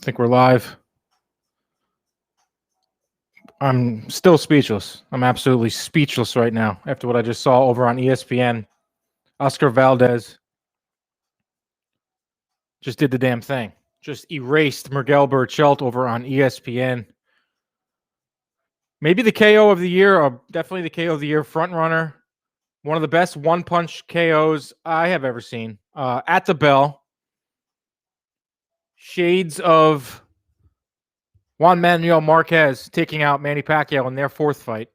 Think we're live. I'm still speechless. I'm absolutely speechless right now after what I just saw over on ESPN. Oscar Valdez just did the damn thing. Just erased Miguel Berchelt over on ESPN. Maybe the KO of the year, or definitely the KO of the year front runner. One of the best one-punch KOs I have ever seen. At the bell. Shades of Juan Manuel Marquez taking out Manny Pacquiao in their fourth fight.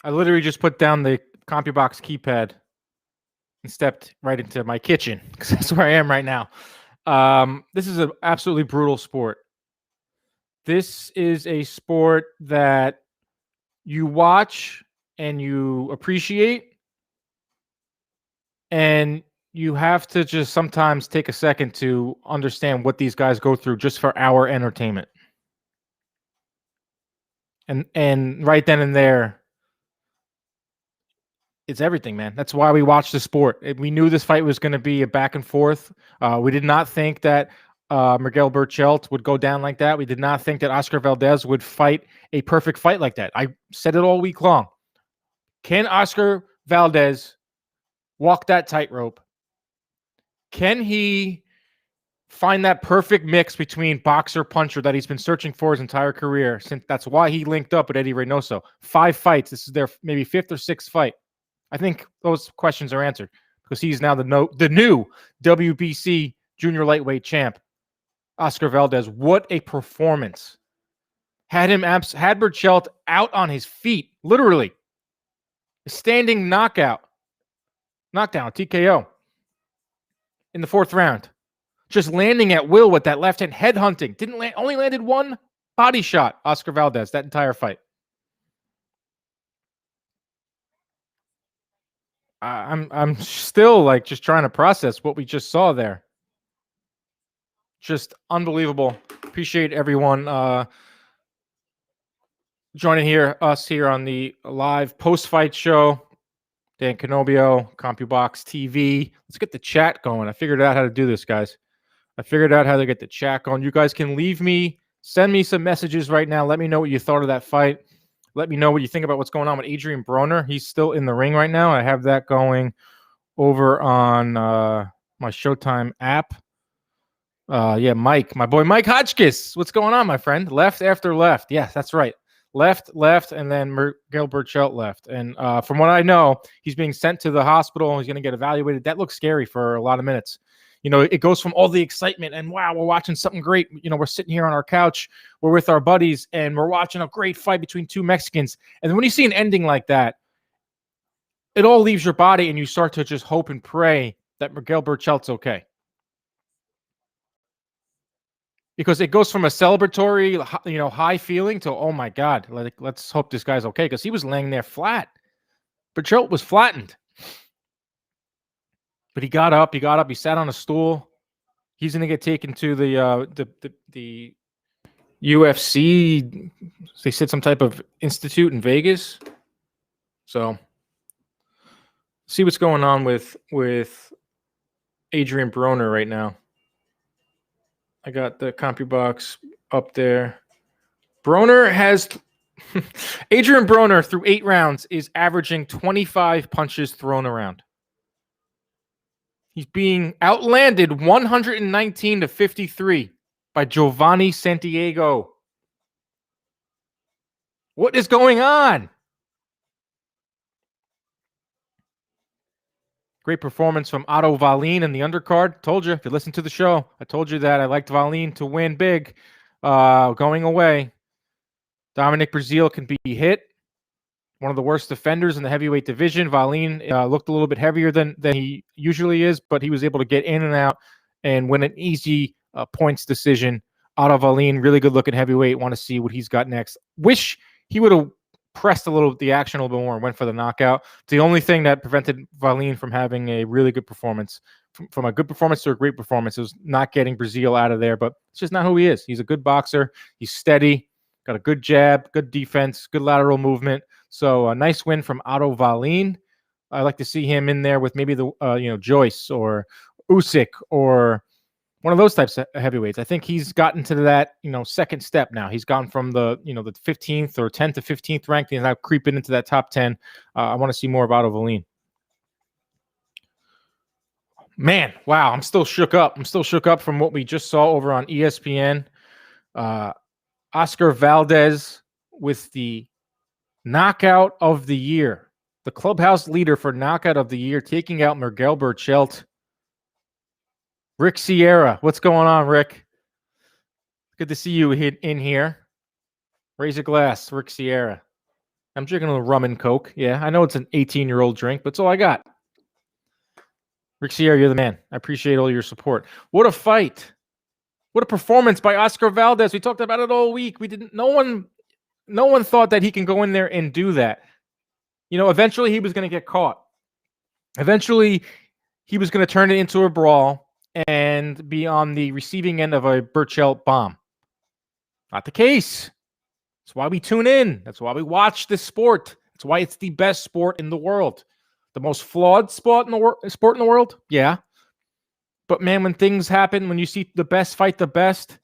I literally just put down the CompuBox keypad and stepped right into my kitchen because that's where I am right now. This is an absolutely brutal sport. This is a sport that you watch and you appreciate, and you have to just sometimes take a second to understand what these guys go through just for our entertainment. And right then and there, it's everything, man. That's why we watch the sport. We knew this fight was going to be a back and forth. We did not think that Miguel Berchelt would go down like that. We did not think that Oscar Valdez would fight a perfect fight like that. I said it all week long. Can Oscar Valdez walk that tightrope? Can he find that perfect mix between boxer, puncher that he's been searching for his entire career? Since that's why he linked up with Eddie Reynoso. 5 fights. This is their maybe 5th or 6th fight. I think those questions are answered because he's now the new WBC junior lightweight champ, Oscar Valdez. What a performance! Had Berchelt out on his feet, literally. A standing knockdown, TKO in the 4th round. Just landing at will with that left hand, head hunting. Only landed 1 body shot, Oscar Valdez, that entire fight. I'm still like just trying to process what we just saw there. Just unbelievable. Appreciate everyone joining us here on the live post-fight show. Dan Canobio, CompuBox TV. Let's get the chat going. I figured out how to do this, guys. I figured out how to get the chat going. You guys can send me some messages right now. Let me know what you thought of that fight. Let me know what you think about what's going on with Adrian Broner. He's still in the ring right now. I have that going over on my Showtime app. Yeah, Mike, my boy Mike Hotchkiss. What's going on, my friend? Left after left. Yes, that's right. Left, and then Miguel Berchelt left. And from what I know, he's being sent to the hospital. He's going to get evaluated. That looks scary for a lot of minutes. You know, it goes from all the excitement and, wow, we're watching something great. You know, we're sitting here on our couch. We're with our buddies, and we're watching a great fight between 2 Mexicans. And then when you see an ending like that, it all leaves your body, and you start to just hope and pray that Miguel Berchelt's okay. Because it goes from a celebratory, high feeling to, oh, my God, let's hope this guy's okay, because he was laying there flat. Berchelt was flattened. But he got up. He sat on a stool. He's going to get taken to the UFC. They said some type of institute in Vegas. So, see what's going on with Adrian Broner right now. I got the CompuBox up there. Adrian Broner through 8 rounds is averaging 25 punches thrown around. He's being outlanded 119-53 by Giovanni Santiago. What is going on? Great performance from Otto Wallin in the undercard. Told you, if you listen to the show, I told you that I liked Wallin to win big. Going away. Wallin-Breazeale can be hit. One of the worst defenders in the heavyweight division. Wallin looked a little bit heavier than he usually is, but he was able to get in and out and win an easy points decision. Otto Wallin, really good-looking heavyweight. Want to see what he's got next. Wish he would have pressed the action a little bit more and went for the knockout. It's the only thing that prevented Wallin from having a really good performance. From a good performance to a great performance, it was not getting Breazeale out of there, but it's just not who he is. He's a good boxer. He's steady, got a good jab, good defense, good lateral movement. So a nice win from Otto Wallin. I like to see him in there with maybe the Joyce or Usyk or one of those types of heavyweights. I think he's gotten to that, second step now. He's gone from the 15th or 10th to 15th ranked. He's now creeping into that top 10. I want to see more about Wallin. Man, wow, I'm still shook up. I'm still shook up from what we just saw over on ESPN. Oscar Valdez with the knockout of the year. The clubhouse leader for knockout of the year, taking out Miguel Berchelt. Rick Sierra, what's going on, Rick? Good to see you in here. Raise a glass, Rick Sierra. I'm drinking a little rum and Coke. Yeah, I know it's an 18-year-old drink, but it's all I got. Rick Sierra, you're the man. I appreciate all your support. What a fight. What a performance by Oscar Valdez. We talked about it all week. No one thought that he can go in there and do that. Eventually he was going to get caught. Eventually he was going to turn it into a brawl and be on the receiving end of a Berchelt bomb. Not the case. That's why we tune in. That's why we watch this sport. That's why it's the best sport in the world. The most flawed sport in the world? Yeah. But man, when things happen, when you see the best fight the best,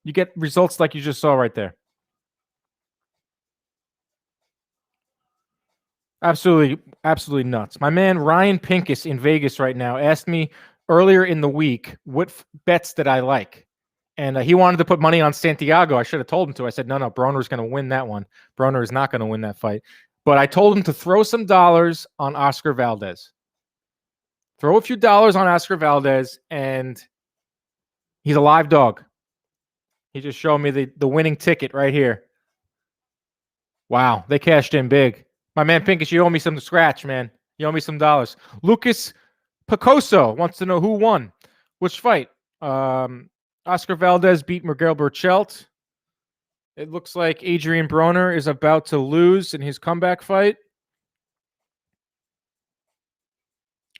you get results like you just saw right there. Absolutely nuts. My man Ryan Pincus in Vegas right now asked me earlier in the week what bets that I like. And he wanted to put money on Santiago. I should have told him to. I said, no, Broner's going to win that one. Broner is not going to win that fight. But I told him to throw some dollars on Oscar Valdez. Throw a few dollars on Oscar Valdez, and he's a live dog. He just showed me the winning ticket right here. Wow, they cashed in big. My man Pincus, you owe me some scratch, man. You owe me some dollars. Lucas Picoso wants to know who won. Which fight? Oscar Valdez beat Miguel Berchelt. It looks like Adrian Broner is about to lose in his comeback fight.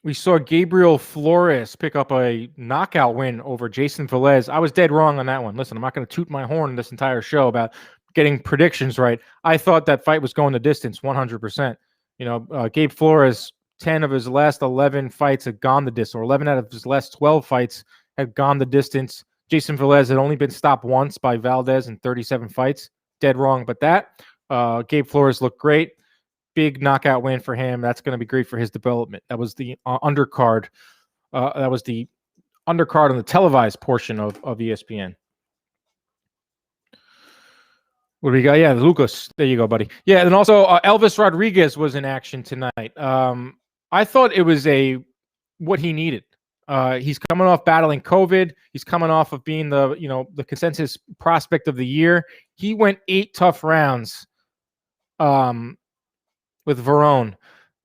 We saw Gabriel Flores pick up a knockout win over Jason Velez. I was dead wrong on that one. Listen, I'm not going to toot my horn this entire show about getting predictions right. I thought that fight was going the distance 100%. Gabe Flores, 10 of his last 11 fights had gone the distance, or 11 out of his last 12 fights had gone the distance. Jason Velez had only been stopped once by Valdez in 37 fights. Dead wrong, but that. Gabe Flores looked great. Big knockout win for him. That's going to be great for his development. That was the undercard. That was the undercard on the televised portion of ESPN. What do we got? Yeah, Lucas. There you go, buddy. Yeah, and also Elvis Rodriguez was in action tonight. I thought it was what he needed. He's coming off battling COVID. He's coming off of being the consensus prospect of the year. He went 8 tough rounds. With Verone,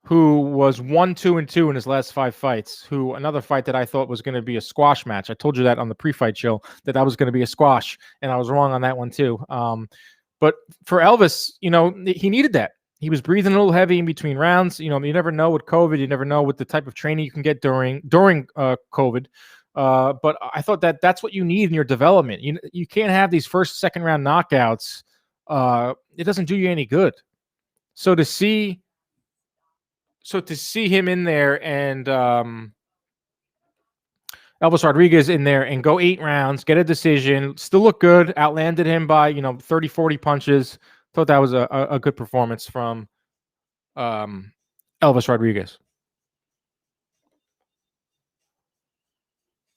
who was 1-2-2 in his last 5 fights, another fight that I thought was going to be a squash match. I told you that on the pre-fight show, that was going to be a squash, and I was wrong on that one too. But for Elvis, he needed that. He was breathing a little heavy in between rounds. You never know with COVID. You never know with the type of training you can get during COVID. But I thought that's what you need in your development. You can't have these first, second round knockouts. It doesn't do you any good. So to see him in there and Elvis Rodriguez in there and go 8 rounds, get a decision, still look good, outlanded him by 30, 40 punches. Thought that was a good performance from Elvis Rodriguez.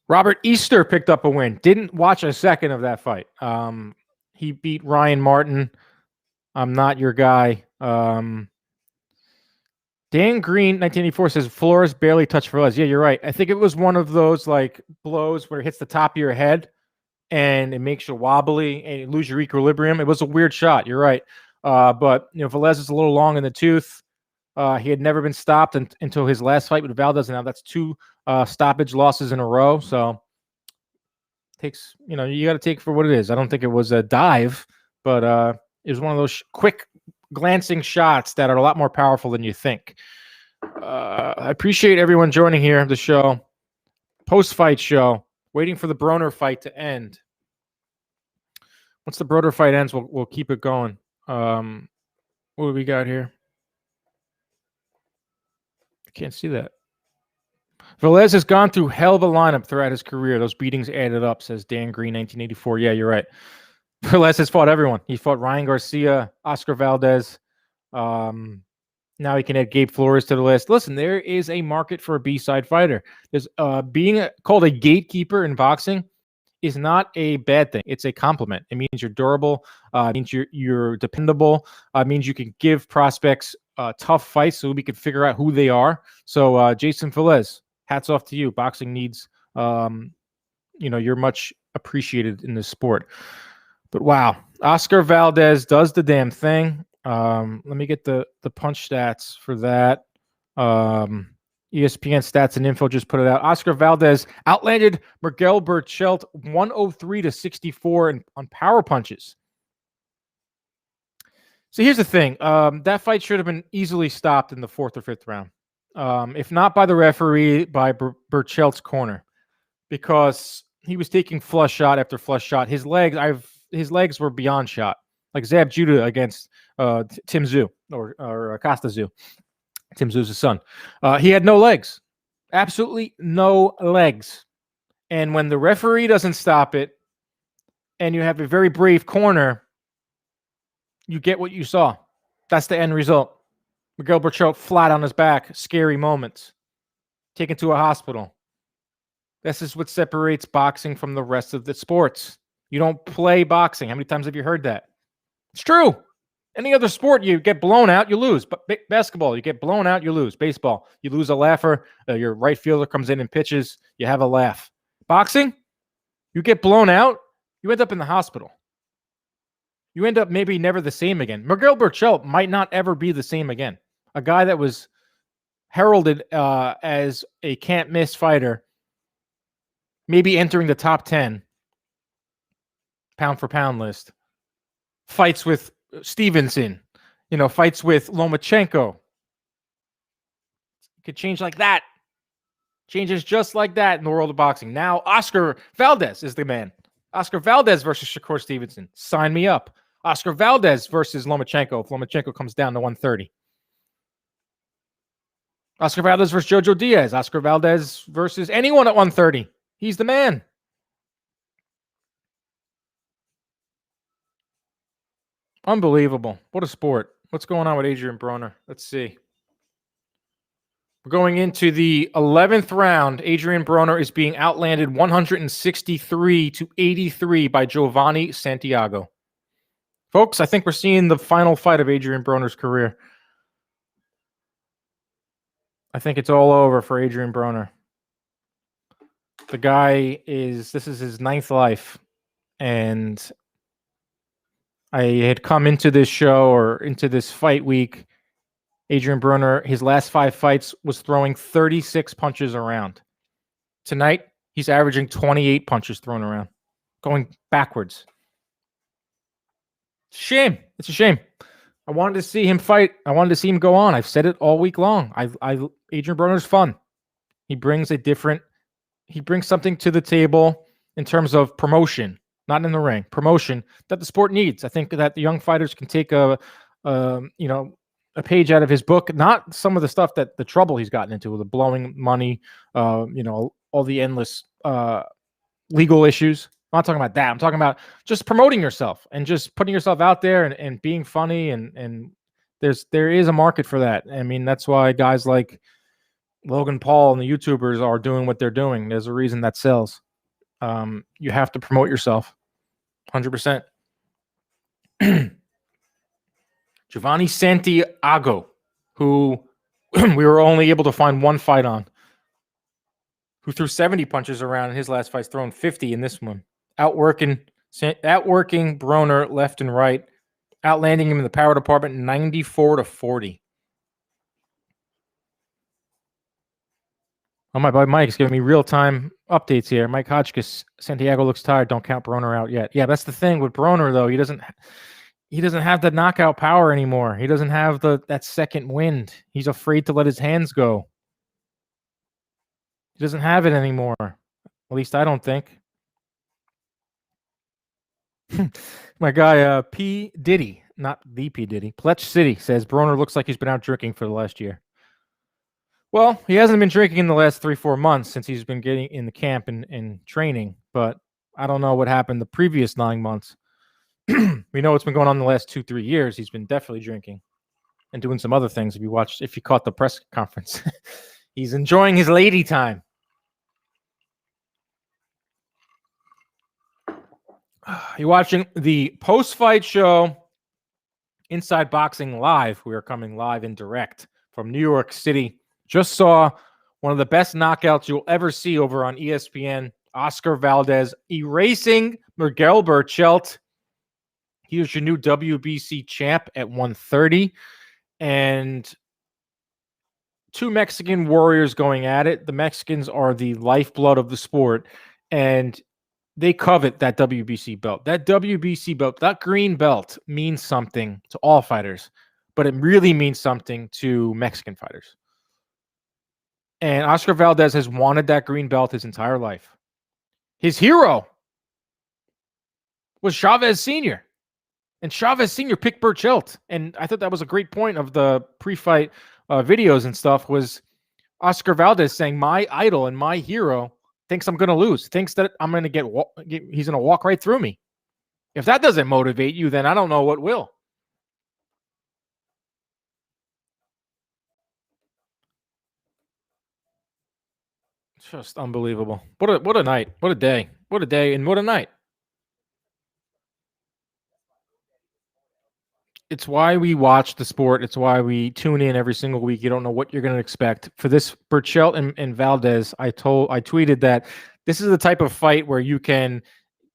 Robert Easter picked up a win. Didn't watch a second of that fight. He beat Ryan Martin. I'm not your guy. Dan Green, 1984, says Flores barely touched Velez. Yeah, you're right. I think it was one of those blows where it hits the top of your head and it makes you wobbly and you lose your equilibrium. It was a weird shot. You're right. But Velez is a little long in the tooth. He had never been stopped until his last fight with Valdez. Now that's 2 stoppage losses in a row. So takes, you got to take it for what it is. I don't think it was a dive, but it was one of those quick glancing shots that are a lot more powerful than you think. I appreciate everyone joining here the show. Post-fight show. Waiting for the Broner fight to end. Once the Broner fight ends, we'll keep it going. What do we got here? I can't see that. Velez has gone through hell of a lineup throughout his career. Those beatings added up, says Dan Green, 1984. Yeah, you're right. Velez has fought everyone. He fought Ryan Garcia, Oscar Valdez. Now he can add Gabe Flores to the list. Listen, there is a market for a B-side fighter. There's being called a gatekeeper in boxing is not a bad thing. It's a compliment. It means you're durable. It means you're dependable. It means you can give prospects tough fights so we can figure out who they are. So Jason Velez, hats off to you. Boxing needs, you're much appreciated in this sport. But wow, Oscar Valdez does the damn thing. Let me get the punch stats for that. ESPN Stats and Info just put it out. Oscar Valdez outlanded Miguel Berchelt 103-64 on power punches. So here's the thing. That fight should have been easily stopped in the 4th or 5th round. If not by the referee, by Berchelt's corner. Because he was taking flush shot after flush shot. His legs were beyond shot. Like Zab Judah against Tim Tszyu or Costa Tszyu. Tim Tszyu's his son. He had no legs. Absolutely no legs. And when the referee doesn't stop it and you have a very brave corner, you get what you saw. That's the end result. Miguel Berchelt flat on his back. Scary moments. Taken to a hospital. This is what separates boxing from the rest of the sports. You don't play boxing. How many times have you heard that? It's true. Any other sport, you get blown out, you lose. But basketball, you get blown out, you lose. Baseball, you lose a laugher. Your right fielder comes in and pitches. You have a laugh. Boxing, you get blown out, you end up in the hospital. You end up maybe never the same again. Miguel Berchelt might not ever be the same again. A guy that was heralded as a can't-miss fighter, maybe entering the top 10 pound-for-pound list. Fights with Stevenson, fights with Lomachenko. It could change like that. Changes just like that in the world of boxing. Now, Oscar Valdez is the man. Oscar Valdez versus Shakur Stevenson. Sign me up. Oscar Valdez versus Lomachenko if Lomachenko comes down to 130. Oscar Valdez versus Jojo Diaz. Oscar Valdez versus anyone at 130. He's the man. Unbelievable. What a sport. What's going on with Adrian Broner? Let's see. We're going into the 11th round. Adrian Broner is being outlanded 163-83 by Giovanni Santiago. Folks, I think we're seeing the final fight of Adrian Broner's career. I think it's all over for Adrian Broner. The guy this is his 9th life. And I had come into this show or into this fight week. Adrian Broner, his last 5 fights, was throwing 36 punches around. Tonight, he's averaging 28 punches thrown around, going backwards. Shame. It's a shame. I wanted to see him fight. I wanted to see him go on. I've said it all week long. Adrian Broner's fun. He brings something to the table in terms of promotion. Not in the ring, promotion that the sport needs. I think that the young fighters can take a page out of his book. Not some of the stuff that the trouble he's gotten into with the blowing money, all the endless legal issues. I'm not talking about that. I'm talking about just promoting yourself and just putting yourself out there and being funny. And there is a market for that. I mean, that's why guys like Logan Paul and the YouTubers are doing what they're doing. There's a reason that sells. You have to promote yourself 100%. Giovanni Santiago, who we were only able to find one fight on, who threw 70 punches around in his last fight, thrown 50 in this one. Outworking Broner left and right, outlanding him in the power department 94-40. Oh, my boy Mike's giving me real-time updates here. Mike Hotchkiss, Santiago looks tired. Don't count Broner out yet. Yeah, that's the thing with Broner, though. He doesn't have the knockout power anymore. He doesn't have that second wind. He's afraid to let his hands go. He doesn't have it anymore. At least I don't think. My guy P. Diddy, not the P. Diddy, Pletch City says Broner looks like he's been out drinking for the last year. Well, he hasn't been drinking in the last 3-4 months since he's been getting in the camp and training, but I don't know what happened the previous 9 months. We know what's been going on the last 2-3 years. He's been definitely drinking and doing some other things. If you caught the press conference, he's enjoying his lady time. You're watching the post-fight show, Inside Boxing Live. We are coming live and direct from New York City. Just saw one of the best knockouts you'll ever see over on ESPN. Oscar Valdez erasing Miguel Berchelt. He is your new WBC champ at 130. And two Mexican warriors going at it. The Mexicans are the lifeblood of the sport, and they covet that WBC belt. That WBC belt, that green belt, means something to all fighters, but it really means something to Mexican fighters. And Oscar Valdez has wanted that green belt his entire life. His hero was Chavez Sr., and Chavez Sr. picked Berchelt. And I thought that was a great point of the pre-fight videos and stuff, was Oscar Valdez saying, my idol and my hero thinks I'm going to lose, thinks that I'm going to he's going to walk right through me. If that doesn't motivate you, then I don't know what will. It's just unbelievable. What a night. What a day. What a day and what a night. It's why we watch the sport. It's why we tune in every single week. You don't know what you're going to expect. For this Berchelt and Valdez, I tweeted that this is the type of fight where you can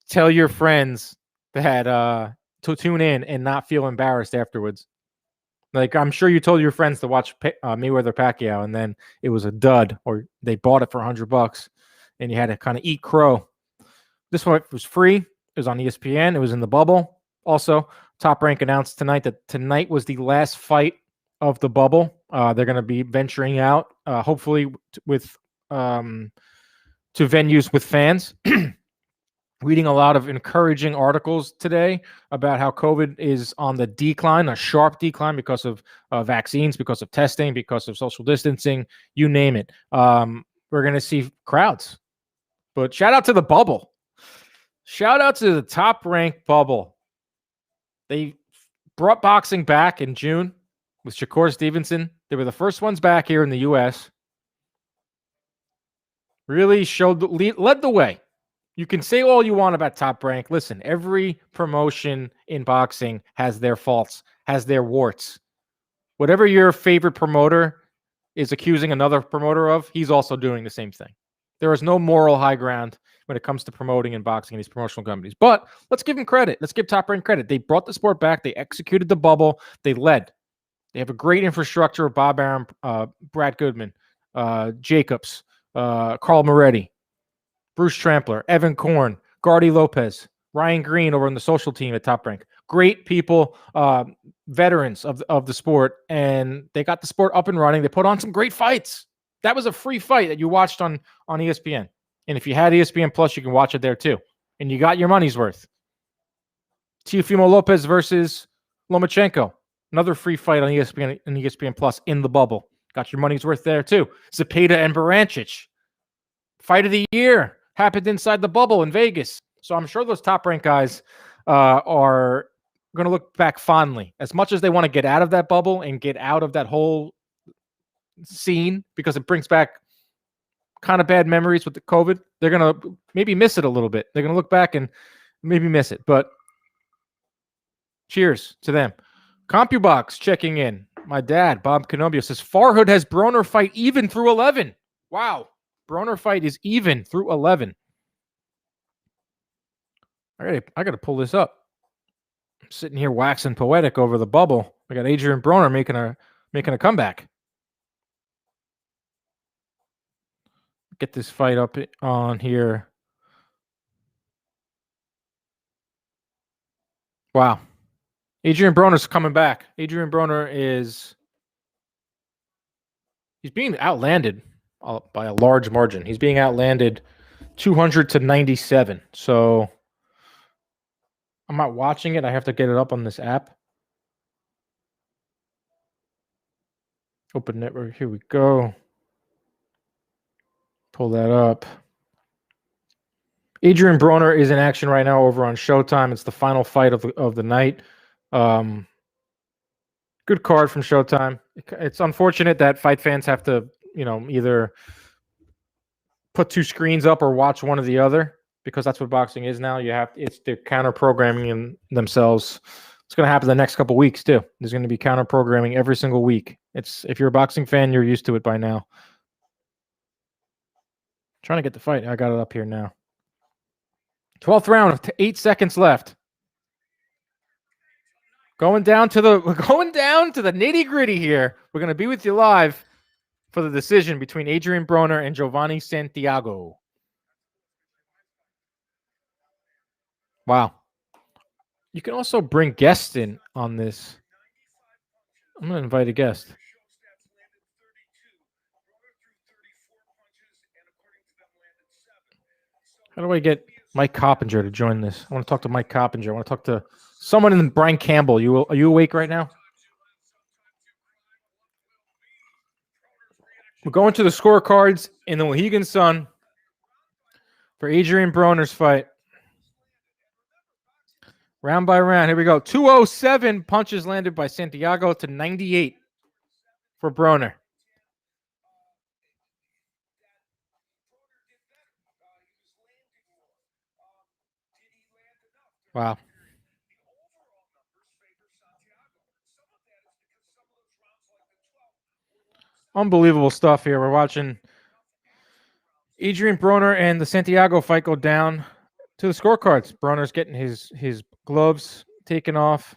tell your friends that to tune in and not feel embarrassed afterwards. Like, I'm sure you told your friends to watch Mayweather Pacquiao, and then it was a dud, or they bought it for $100, and you had to kind of eat crow. This one was free. It was on ESPN. It was in the bubble. Also, Top Rank announced tonight that tonight was the last fight of the bubble. They're going to be venturing out, hopefully with to venues with fans. Reading a lot of encouraging articles today about how COVID is on the decline, a sharp decline because of vaccines, because of testing, because of social distancing, you name it. We're going to see crowds. But shout out to the bubble. Shout out to the Top Rank bubble. They brought boxing back in June with Shakur Stevenson. They were the first ones back here in the U.S. Really led the way. You can say all you want about Top Rank. Listen, every promotion in boxing has their faults, has their warts. Whatever your favorite promoter is accusing another promoter of, he's also doing the same thing. There is no moral high ground when it comes to promoting and boxing in these promotional companies. But let's give them credit. Let's give Top Rank credit. They brought the sport back. They executed the bubble. They led. They have a great infrastructure of Bob Arum, Brad Goodman, Jacobs, Carl Moretti, Bruce Trampler, Evan Korn, Gardy Lopez, Ryan Green over on the social team at Top Rank. Great people, veterans of the sport, and they got the sport up and running. They put on some great fights. That was a free fight that you watched on ESPN. And if you had ESPN Plus, you can watch it there too. And you got your money's worth. Teofimo Lopez versus Lomachenko. Another free fight on ESPN and ESPN Plus in the bubble. Got your money's worth there too. Zepeda and Barancic. Fight of the year happened inside the bubble in Vegas. So I'm sure those Top Rank guys are going to look back fondly. As much as they want to get out of that bubble and get out of that whole scene, because it brings back kind of bad memories with the COVID, they're going to maybe miss it a little bit. They're going to look back and maybe miss it. But cheers to them. CompuBox checking in. My dad, Bob Canobio, says Farhood has Broner fight even through 11. Wow. Broner fight is even through 11. All right, I got to pull this up. I'm sitting here waxing poetic over the bubble. I got Adrian Broner making a comeback. Get this fight up on here. Wow. Adrian Broner's coming back. Adrian Broner he's being outlanded by a large margin. He's being outlanded 200-97. So I'm not watching it. I have to get it up on this app. Open network. Here we go. Pull that up. Adrian Broner is in action right now over on Showtime. It's the final fight of the night. Good card from Showtime. It's unfortunate that fight fans have to, either put two screens up or watch one or the other, because that's what boxing is now. They're counter programming themselves. It's going to happen the next couple weeks too. There's going to be counter programming every single week. If you're a boxing fan, you're used to it by now. Trying to get the fight. I got it up here now. 12th round, 8 seconds left. Going down to the nitty-gritty here. We're going to be with you live for the decision between Adrian Broner and Giovanni Santiago. Wow. You can also bring guests in on this. I'm going to invite a guest. How do I get Mike Coppinger to join this? I want to talk to Mike Coppinger. I want to talk to someone in Brian Campbell. Are you awake right now? We're going to the scorecards in the Mohegan Sun for Adrian Broner's fight. Round by round. Here we go. 207 punches landed by Santiago to 98 for Broner. Wow. Unbelievable stuff here. We're watching Adrian Broner and the Santiago fight go down to the scorecards. Broner's getting his gloves taken off.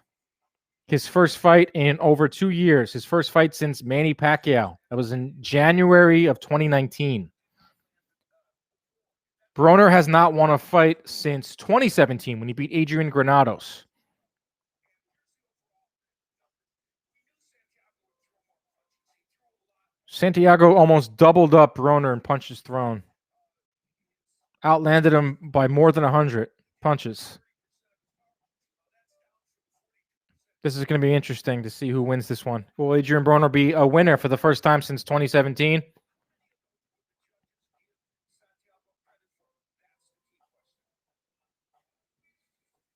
His first fight in over 2 years. His first fight since Manny Pacquiao. That was in January of 2019. Broner has not won a fight since 2017 when he beat Adrian Granados. Santiago almost doubled up Broner in punches thrown. Outlanded him by more than 100 punches. This is going to be interesting to see who wins this one. Will Adrian Broner be a winner for the first time since 2017?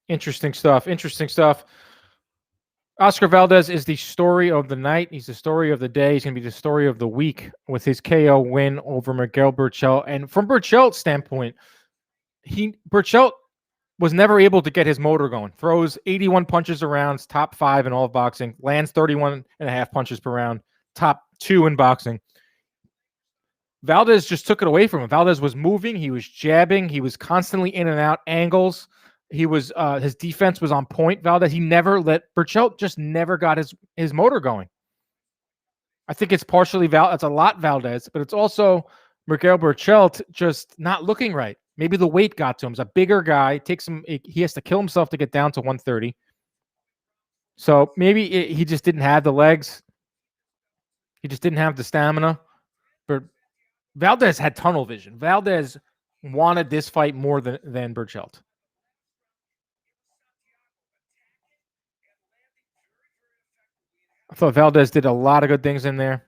Interesting stuff. Interesting stuff. Oscar Valdez is the story of the night. He's the story of the day. He's going to be the story of the week with his KO win over Miguel Berchelt. And from Berchelt's standpoint, Berchelt was never able to get his motor going. Throws 81 punches around, top 5 in all of boxing. Lands 31.5 punches per round, top 2 in boxing. Valdez just took it away from him. Valdez was moving. He was jabbing. He was constantly in and out angles. He was his defense was on point. Valdez, he never let Berchelt just never got his motor going. I think it's partially it's a lot Valdez, but it's also Miguel Berchelt just not looking right. Maybe the weight got to him. He's a bigger guy. He has to kill himself to get down to 130. So maybe he just didn't have the legs. He just didn't have the stamina. But Valdez had tunnel vision. Valdez wanted this fight more than Berchelt. I thought Valdez did a lot of good things in there.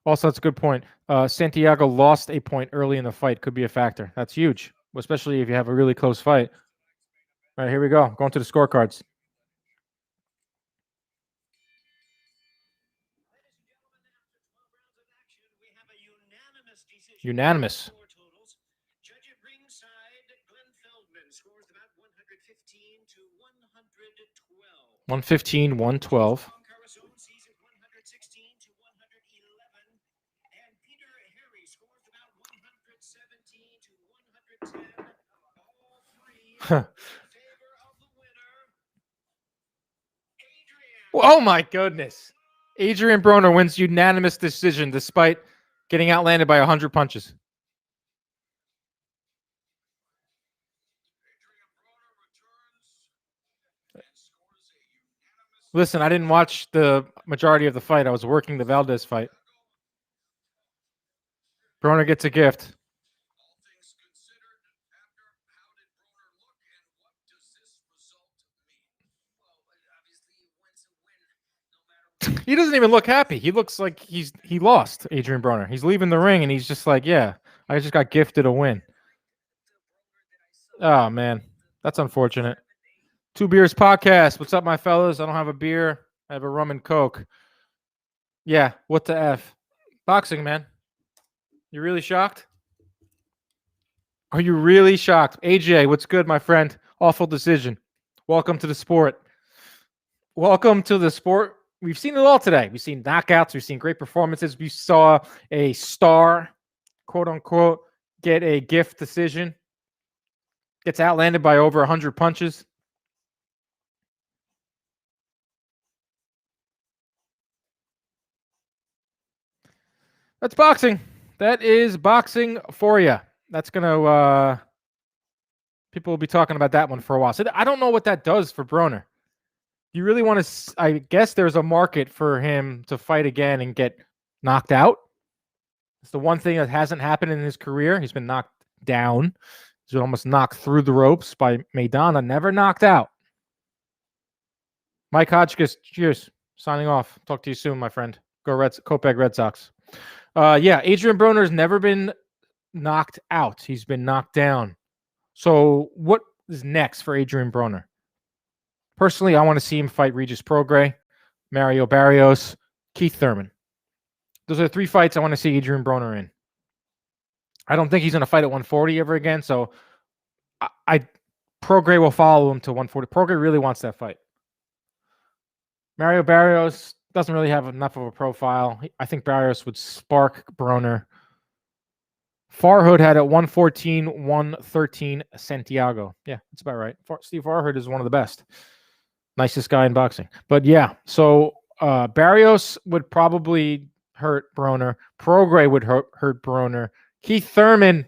Also, that's a good point. Santiago lost a point early in the fight. Could be a factor. That's huge, especially if you have a really close fight. All right, here we go. Going to the scorecards. Unanimous. 115, 112. Oh my goodness. Adrian Broner wins unanimous decision despite getting outlanded by 100 punches. Listen, I didn't watch the majority of the fight. I was working the Valdez fight. Broner gets a gift. He doesn't even look happy. He looks like he lost, Adrian Broner. He's leaving the ring, and he's just like, yeah, I just got gifted a win. Oh, man. That's unfortunate. Two Beers Podcast. What's up, my fellas? I don't have a beer. I have a rum and Coke. Yeah, what the F? Boxing, man. You really shocked? Are you really shocked? AJ, what's good, my friend? Awful decision. Welcome to the sport. Welcome to the sport. We've seen it all today. We've seen knockouts. We've seen great performances. We saw a star, quote unquote, get a gift decision. Gets outlanded by over 100 punches. That's boxing. That is boxing for you. That's going to, people will be talking about that one for a while. So I don't know what that does for Broner. You really want to, I guess there's a market for him to fight again and get knocked out. It's the one thing that hasn't happened in his career. He's been knocked down. He's been almost knocked through the ropes by Maidana, never knocked out. Mike Hodgkiss, cheers. Signing off. Talk to you soon, my friend. Go Reds, Kopech Red Sox. Yeah, Adrian Broner's never been knocked out. He's been knocked down. So what is next for Adrian Broner? Personally, I want to see him fight Regis Prograis, Mario Barrios, Keith Thurman. Those are the three fights I want to see Adrian Broner in. I don't think he's going to fight at 140 ever again, so Prograis will follow him to 140. Prograis really wants that fight. Mario Barrios doesn't really have enough of a profile. I think Barrios would spark Broner. Farhood had at 114, 113 Santiago. Yeah, that's about right. Steve Farhood is one of the best. Nicest guy in boxing. But yeah, so Barrios would probably hurt Broner. Prograis would hurt Broner. Keith Thurman,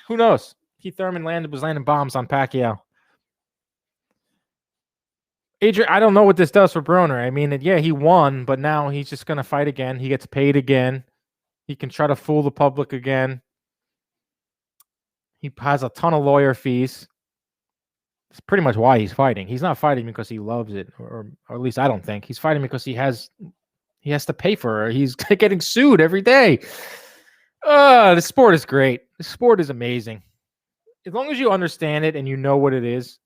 who knows? Keith Thurman was landing bombs on Pacquiao. Adrian, I don't know what this does for Broner. I mean, yeah, he won, but now he's just going to fight again. He gets paid again. He can try to fool the public again. He has a ton of lawyer fees. It's pretty much why he's fighting. He's not fighting because he loves it, or at least I don't think. He's fighting because he has to pay for it. He's getting sued every day. The sport is great. The sport is amazing. As long as you understand it and you know what it is,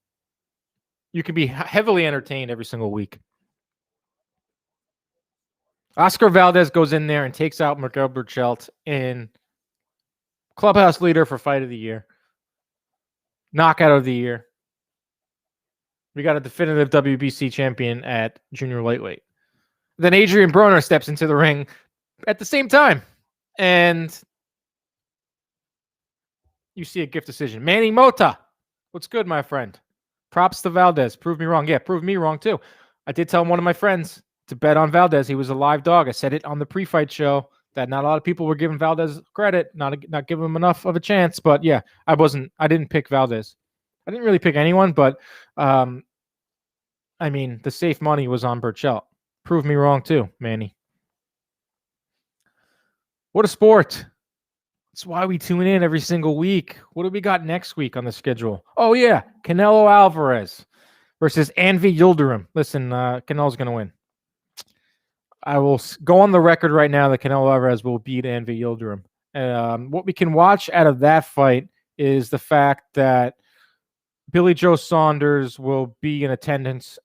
you can be heavily entertained every single week. Oscar Valdez goes in there and takes out Miguel Berchelt in clubhouse leader for fight of the year, knockout of the year. We got a definitive WBC champion at junior lightweight. Then Adrian Broner steps into the ring at the same time, and you see a gift decision. Manny Mota, what's good, my friend? Props to Valdez. Prove me wrong. Yeah, prove me wrong too. I did tell one of my friends to bet on Valdez. He was a live dog. I said it on the pre-fight show that not a lot of people were giving Valdez credit, not giving him enough of a chance. But yeah, I didn't pick Valdez. I didn't really pick anyone, but I mean, the safe money was on Berchelt. Prove me wrong too, Manny. What a sport. That's why we tune in every single week. What do we got next week on the schedule? Oh, yeah. Canelo Alvarez versus Anvi Yildirim. Listen, Canelo's going to win. I will go on the record right now that Canelo Alvarez will beat Anvi Yildirim. What we can watch out of that fight is the fact that Billy Joe Saunders will be in attendance.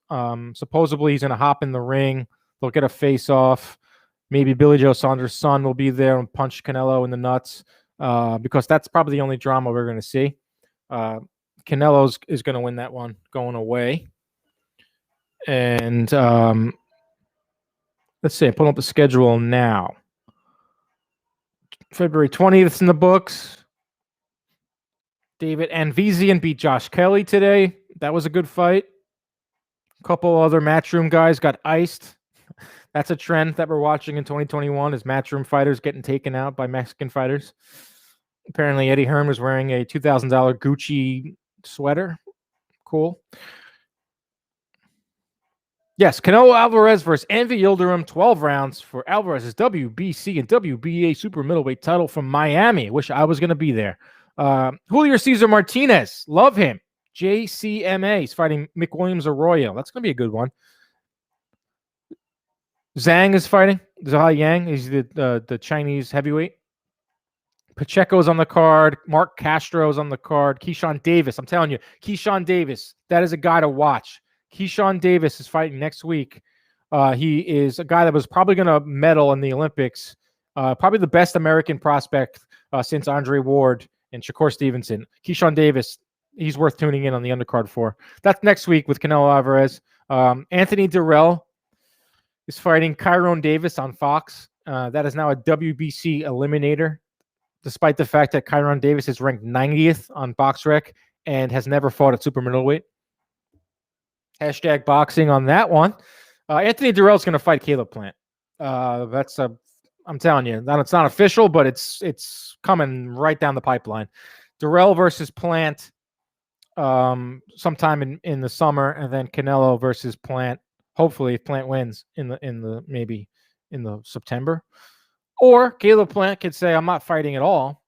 Supposedly, he's going to hop in the ring. They'll get a face-off. Maybe Billy Joe Saunders' son will be there and punch Canelo in the nuts because that's probably the only drama we're going to see. Canelo is going to win that one going away. And let's see. I'm pulling up the schedule now. February 20th in the books. David Anvisian beat Josh Kelly today. That was a good fight. A couple other Matchroom guys got iced. That's a trend that we're watching in 2021 is Matchroom fighters getting taken out by Mexican fighters. Apparently, Eddie Hearn was wearing a $2,000 Gucci sweater. Cool. Yes, Canelo Alvarez versus Anvi Yildirim, 12 rounds for Alvarez's WBC and WBA super middleweight title from Miami. Wish I was going to be there. Julio Cesar Martinez, love him. JCMA, he's fighting Mick Williams Arroyo. That's going to be a good one. Zhang is fighting. Zhai Yang is the Chinese heavyweight. Pacheco's on the card. Mark Castro's on the card. Keyshawn Davis. I'm telling you, Keyshawn Davis, that is a guy to watch. Keyshawn Davis is fighting next week. He is a guy that was probably going to medal in the Olympics. Probably the best American prospect since Andre Ward and Shakur Stevenson. Keyshawn Davis, he's worth tuning in on the undercard for. That's next week with Canelo Alvarez. Anthony Durrell is fighting Kyron Davis on Fox. That is now a WBC eliminator, despite the fact that Kyron Davis is ranked 90th on BoxRec and has never fought at super middleweight. Hashtag boxing on that one. Anthony Durrell is going to fight Caleb Plant. I'm telling you, it's not official, but it's coming right down the pipeline. Durrell versus Plant sometime in the summer, and then Canelo versus Plant. Hopefully, if Plant wins maybe in the September. Or Caleb Plant could say, I'm not fighting at all.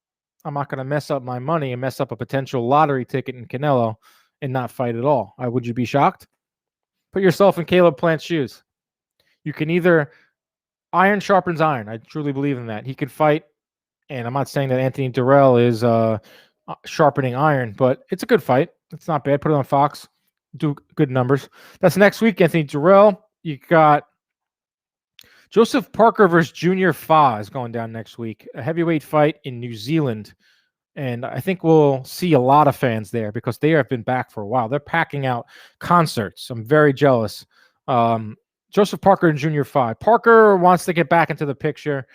I'm not going to mess up my money and mess up a potential lottery ticket in Canelo and not fight at all. Would you be shocked? Put yourself in Caleb Plant's shoes. You can either iron sharpens iron. I truly believe in that. He could fight, and I'm not saying that Anthony Durrell is sharpening iron, but it's a good fight. It's not bad. Put it on Fox. Do good numbers. That's next week, Anthony Durrell. You got Joseph Parker versus Junior Fa is going down next week. A heavyweight fight in New Zealand. And I think we'll see a lot of fans there because they have been back for a while. They're packing out concerts. I'm very jealous. Joseph Parker and Junior Fa. Parker wants to get back into the picture.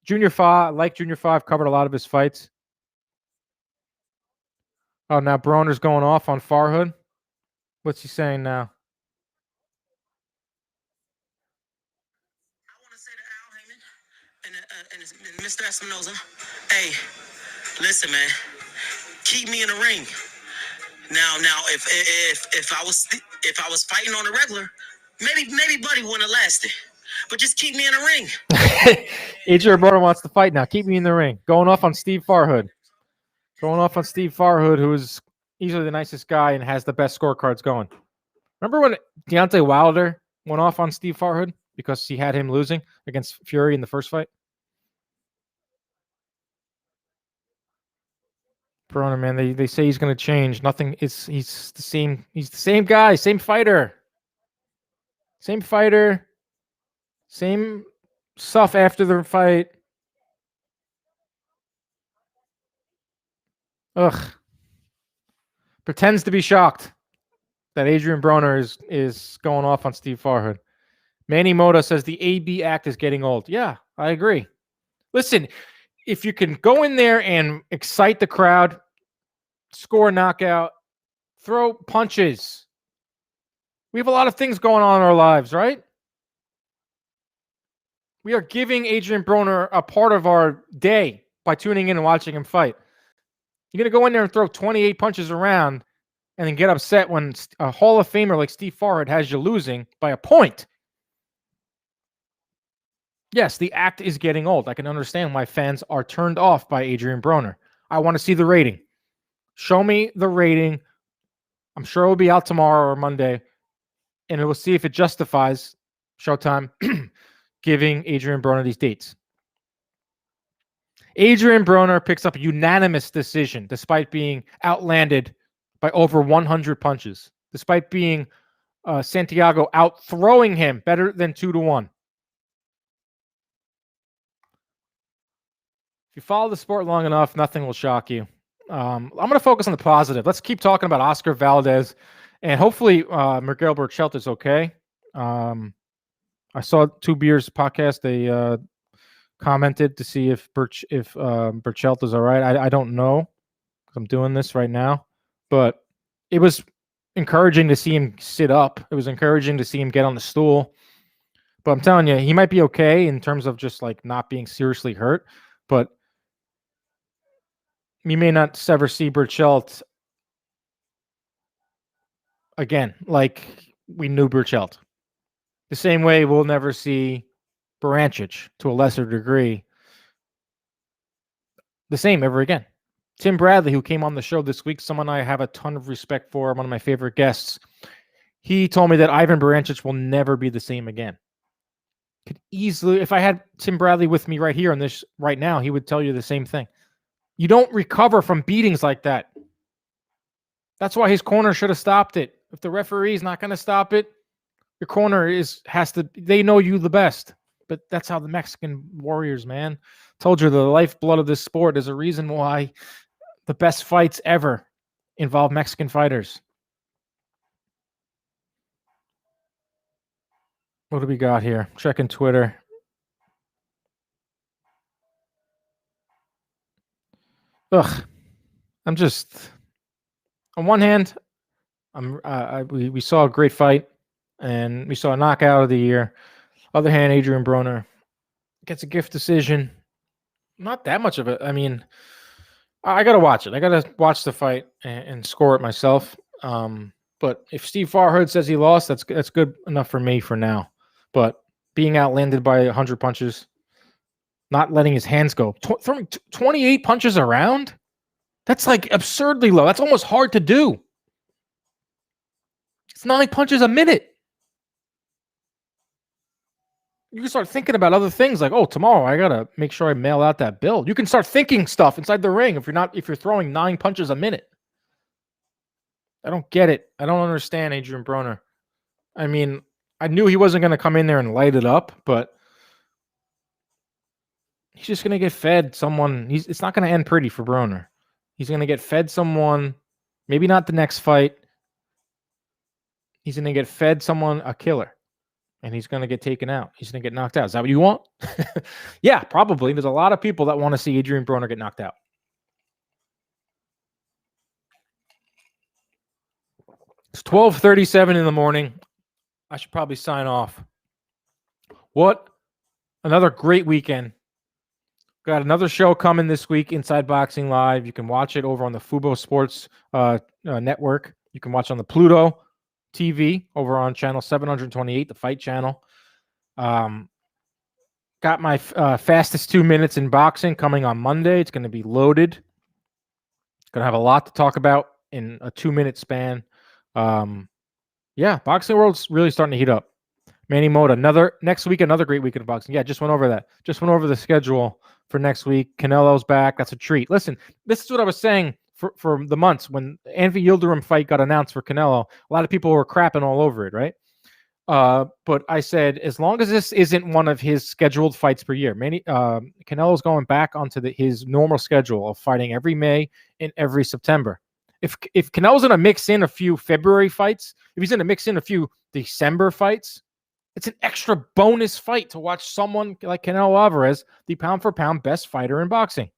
Junior Fa, like Junior Fa, I've covered a lot of his fights. Oh, now Broner's going off on Farhood. What's he saying now? I want to say to Al Heyman and Mr. Espinoza, hey, listen, man, keep me in the ring. Now, if I was fighting on the regular, maybe Buddy wouldn't have lasted. But just keep me in the ring. Adrian Broner wants to fight now. Keep me in the ring. Going off on Steve Farhood. Who is easily the nicest guy and has the best scorecards going. Remember when Deontay Wilder went off on Steve Farhood because he had him losing against Fury in the first fight? Broner, man, they say he's going to change. Nothing. He's the same. He's the same guy, same fighter. Same stuff after the fight. Ugh. Pretends to be shocked that Adrian Broner is going off on Steve Farhood. Manny Moda says the AB act is getting old. Yeah, I agree. Listen, if you can go in there and excite the crowd, score a knockout, throw punches. We have a lot of things going on in our lives, right? We are giving Adrian Broner a part of our day by tuning in and watching him fight. You're going to go in there and throw 28 punches around and then get upset when a Hall of Famer like Steve Farhood has you losing by a point. Yes, the act is getting old. I can understand why fans are turned off by Adrian Broner. I want to see the rating. Show me the rating. I'm sure it will be out tomorrow or Monday, and we'll see if it justifies Showtime giving Adrian Broner these dates. Adrian Broner picks up a unanimous decision despite being outlanded by over 100 punches, despite being Santiago out throwing him better than 2-1. If you follow the sport long enough, nothing will shock you. I'm going to focus on the positive. Let's keep talking about Oscar Valdez, and hopefully Miguel Berchelt is okay. I saw Two Beers podcast. They commented to see if Berchelt is all right. I don't know. I'm doing this right now, but it was encouraging to see him sit up. It was encouraging to see him get on the stool. But I'm telling you, he might be okay in terms of just like not being seriously hurt, but you may not ever see Berchelt again like we knew Berchelt. The same way we'll never see Berchelt to a lesser degree the same ever again. Tim Bradley, who came on the show this week, someone I have a ton of respect for, one of my favorite guests, he told me that Ivan Berchelt will never be the same again. Could easily, if I had Tim Bradley with me right here on this right now, he would tell you the same thing. You don't recover from beatings like that. That's why his corner should have stopped it. If the referee is not going to stop it, your corner has to. They know you the best, but that's how the Mexican warriors, man. Told you the lifeblood of this sport is a reason why the best fights ever involve Mexican fighters. What do we got here? Checking Twitter. Ugh, I'm just. On one hand, we saw a great fight, and we saw a knockout of the year. Other hand, Adrian Broner gets a gift decision. Not that much of it. I mean, I got to watch it. I got to watch the fight and score it myself. But if Steve Farhood says he lost, that's good enough for me for now. But being outlanded by 100 punches, not letting his hands go, throwing 28 punches around, that's like absurdly low. That's almost hard to do. It's 9 punches a minute. You can start thinking about other things like, oh, tomorrow I gotta make sure I mail out that bill. You can start thinking stuff inside the ring if you're throwing 9 punches a minute. I don't get it. I don't understand Adrian Broner. I mean, I knew he wasn't gonna come in there and light it up, but he's just gonna get fed someone. It's not gonna end pretty for Broner. He's gonna get fed someone, maybe not the next fight. He's gonna get fed someone a killer. And he's going to get taken out. He's going to get knocked out. Is that what you want? Yeah, probably. There's a lot of people that want to see Adrian Broner get knocked out. It's 12:37 in the morning. I should probably sign off. What? Another great weekend. Got another show coming this week, Inside Boxing Live. You can watch it over on the Fubo Sports network. You can watch on the Pluto TV over on channel 728, the Fight Channel. Got my fastest 2 minutes in boxing coming on Monday. It's going to be loaded. Going to have a lot to talk about in a 2-minute span. Yeah, boxing world's really starting to heat up. Manny Mota, next week, another great weekend of boxing. Yeah, just went over that. Just went over the schedule for next week. Canelo's back. That's a treat. Listen, this is what I was saying for the months when Anvi Yildirim fight got announced for Canelo. A lot of people were crapping all over it, right? But I said, as long as this isn't one of his scheduled fights per year, Canelo's going back onto his normal schedule of fighting every May and every September. If Canelo's going to mix in a few February fights, if he's going to mix in a few December fights, it's an extra bonus fight to watch someone like Canelo Alvarez, the pound-for-pound best fighter in boxing.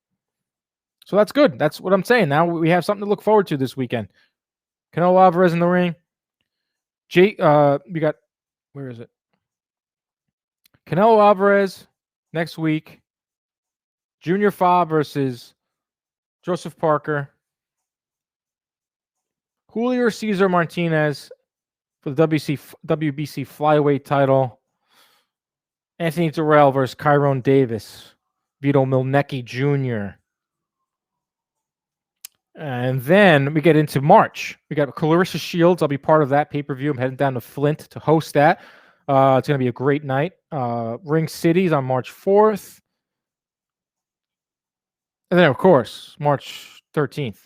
So that's good. That's what I'm saying. Now we have something to look forward to this weekend. Canelo Alvarez in the ring. We got, where is it? Canelo Alvarez next week. Junior Fa versus Joseph Parker. Julio Cesar Martinez for the WBC flyweight title. Anthony Durrell versus Kyron Davis. Vito Milnecki Jr. And then we get into March. We got Clarissa Shields. I'll be part of that pay-per-view. I'm heading down to Flint to host that. It's going to be a great night. Ring City's on March 4th. And then, of course, March 13th.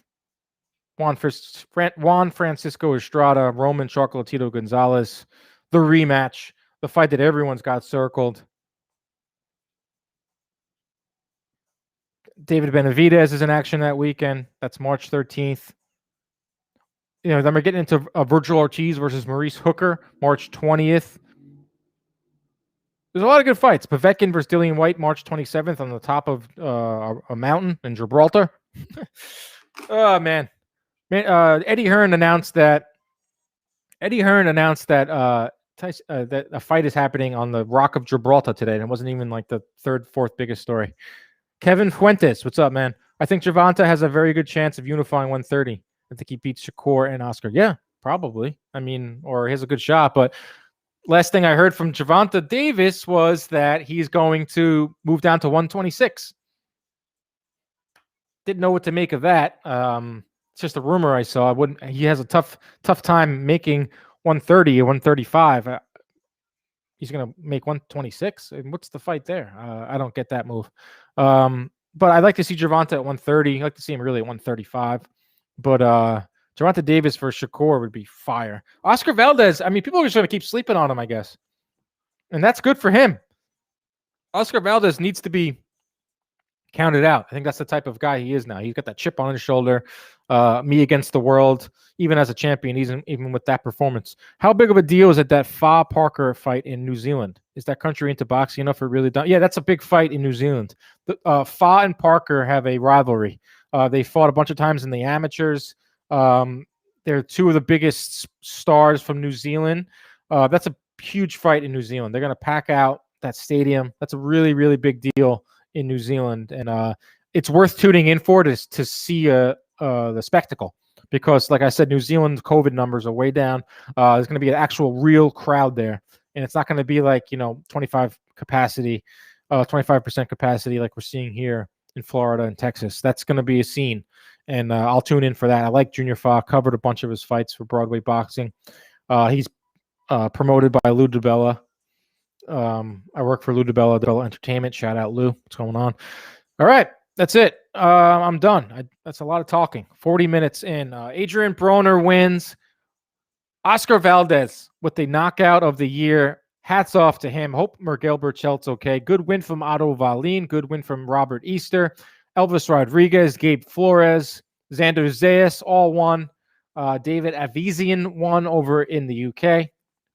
Juan Francisco Estrada, Roman Chocolatito Gonzalez. The rematch. The fight that everyone's got circled. David Benavidez is in action that weekend. That's March 13th. Then we're getting into Virgil Ortiz versus Maurice Hooker, March 20th. There's a lot of good fights. Povetkin versus Dillian White, March 27th on the top of a mountain in Gibraltar. Oh, man. Eddie Hearn announced that that a fight is happening on the Rock of Gibraltar today, and it wasn't even like the third, fourth biggest story. Kevin Fuentes, what's up, man? I think Gervonta has a very good chance of unifying 130. I think he beats Shakur and Oscar. Yeah, probably. I mean, or he has a good shot. But last thing I heard from Gervonta Davis was that he's going to move down to 126. Didn't know what to make of that. It's just a rumor I saw. He has a tough time making 130 or 135. he's going to make 126. And what's the fight there? I don't get that move. But I'd like to see Gervonta at 130. I'd like to see him really at 135. But Gervonta Davis for Shakur would be fire. Oscar Valdez, I mean, people are just going to keep sleeping on him, I guess. And that's good for him. Oscar Valdez needs to be counted out. I think that's the type of guy he is now. He's got that chip on his shoulder. Me against the world, even as a champion, even with that performance. How big of a deal is it that Fa Parker fight in New Zealand? Is that country into boxing enough for really done? Yeah, that's a big fight in New Zealand. Fa and Parker have a rivalry. They fought a bunch of times in the amateurs. They're two of the biggest stars from New Zealand. That's a huge fight in New Zealand. They're going to pack out that stadium. That's a really, really big deal in New Zealand, and it's worth tuning in for to see the spectacle, because, like I said, New Zealand's COVID numbers are way down. There's going to be an actual real crowd there, and it's not going to be like 25% capacity like we're seeing here in Florida and Texas. That's going to be a scene, and I'll tune in for that. I like Junior Fa. Covered a bunch of his fights for Broadway Boxing. He's promoted by Lou DiBella. I work for Lou DiBella Entertainment. Shout out, Lou. What's going on? All right. That's it. I'm done. That's a lot of talking. 40 minutes in. Adrian Broner wins. Oscar Valdez with the knockout of the year. Hats off to him. Hope Miguel Berchelt's okay. Good win from Otto Wallin. Good win from Robert Easter. Elvis Rodriguez, Gabe Flores, Xander Zayas all won. David Avizian won over in the UK.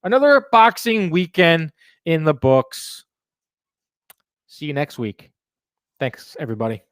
Another boxing weekend in the books. See you next week. Thanks, everybody.